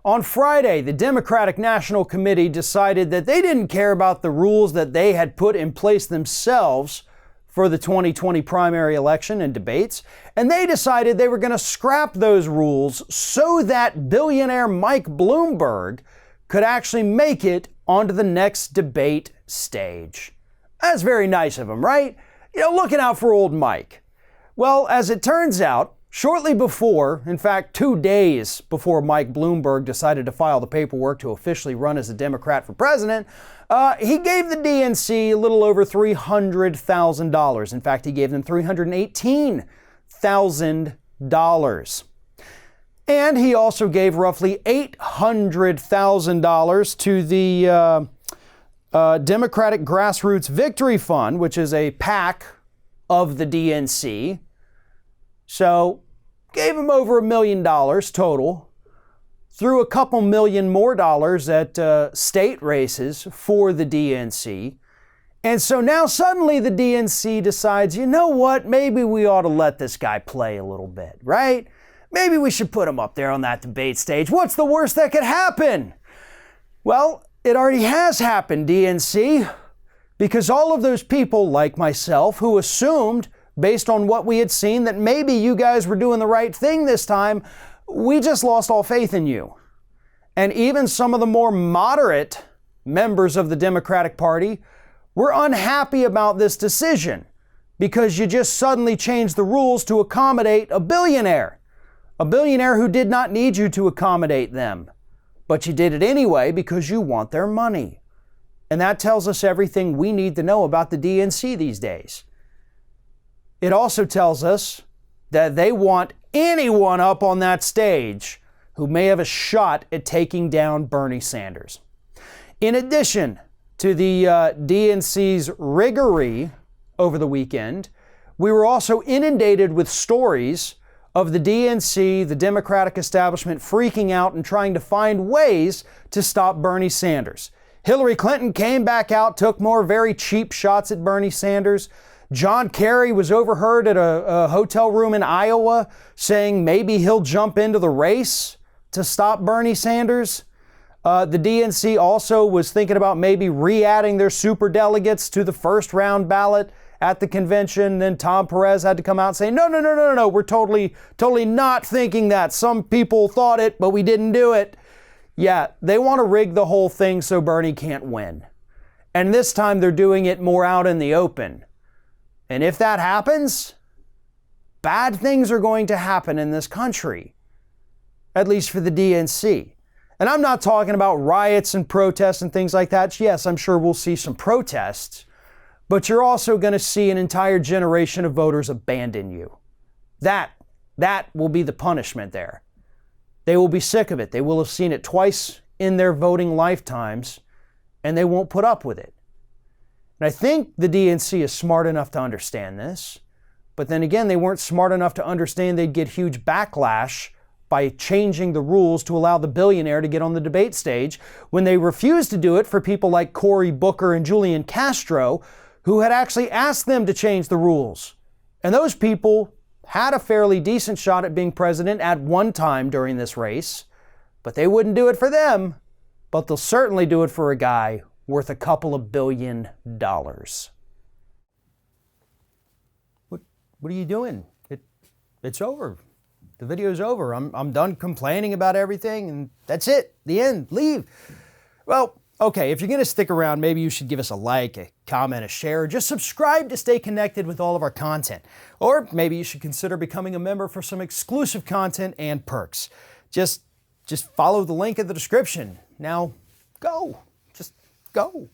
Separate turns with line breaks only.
On Friday, the Democratic National Committee decided that they didn't care about the rules that they had put in place themselves for the 2020 primary election and debates, and they decided they were going to scrap those rules so that billionaire Mike Bloomberg could actually make it onto the next debate stage. That's very nice of them, right? Looking out for old Mike. Well, as it turns out, shortly before, in fact, 2 days before Mike Bloomberg decided to file the paperwork to officially run as a Democrat for president, he gave the DNC a little over $300,000. In fact, he gave them $318,000. And he also gave roughly $800,000 to the Democratic Grassroots Victory Fund, which is a PAC of the DNC. So gave him over $1 million total, threw a couple million more dollars at state races for the DNC. And so now suddenly the DNC decides, you know what, maybe we ought to let this guy play a little bit, right? Maybe we should put him up there on that debate stage. What's the worst that could happen? Well, it already has happened, DNC, because all of those people like myself who assumed, based on what we had seen, that maybe you guys were doing the right thing this time, we just lost all faith in you. And even some of the more moderate members of the Democratic Party were unhappy about this decision because you just suddenly changed the rules to accommodate a billionaire who did not need you to accommodate them. But you did it anyway because you want their money. And that tells us everything we need to know about the DNC these days. It also tells us that they want anyone up on that stage who may have a shot at taking down Bernie Sanders. In addition to the DNC's riggery over the weekend, we were also inundated with stories of the DNC, the Democratic establishment, freaking out and trying to find ways to stop Bernie Sanders. Hillary Clinton came back out, took more very cheap shots at Bernie Sanders. John Kerry was overheard at a hotel room in Iowa saying maybe he'll jump into the race to stop Bernie Sanders. The DNC also was thinking about maybe re-adding their superdelegates to the first round ballot at the convention. Then Tom Perez had to come out and say, no, we're totally not thinking that. Some people thought it, but we didn't do it. Yeah, they want to rig the whole thing so Bernie can't win. And this time they're doing it more out in the open. And if that happens, bad things are going to happen in this country, at least for the DNC. And I'm not talking about riots and protests and things like that. Yes, I'm sure we'll see some protests, but you're also going to see an entire generation of voters abandon you. That will be the punishment there. They will be sick of it. They will have seen it twice in their voting lifetimes, and they won't put up with it. And I think the DNC is smart enough to understand this, but then again, they weren't smart enough to understand they'd get huge backlash by changing the rules to allow the billionaire to get on the debate stage when they refused to do it for people like Cory Booker and Julian Castro, who had actually asked them to change the rules. And those people had a fairly decent shot at being president at one time during this race, but they wouldn't do it for them, but they'll certainly do it for a guy worth a couple of $1 billion. What are you doing? It's over. The video's over. I'm done complaining about everything, and that's it. The end. Leave. Well, okay, if you're going to stick around, maybe you should give us a like, a comment, a share, or just subscribe to stay connected with all of our content. Or maybe you should consider becoming a member for some exclusive content and perks. Just follow the link in the description. Now, go. Just go.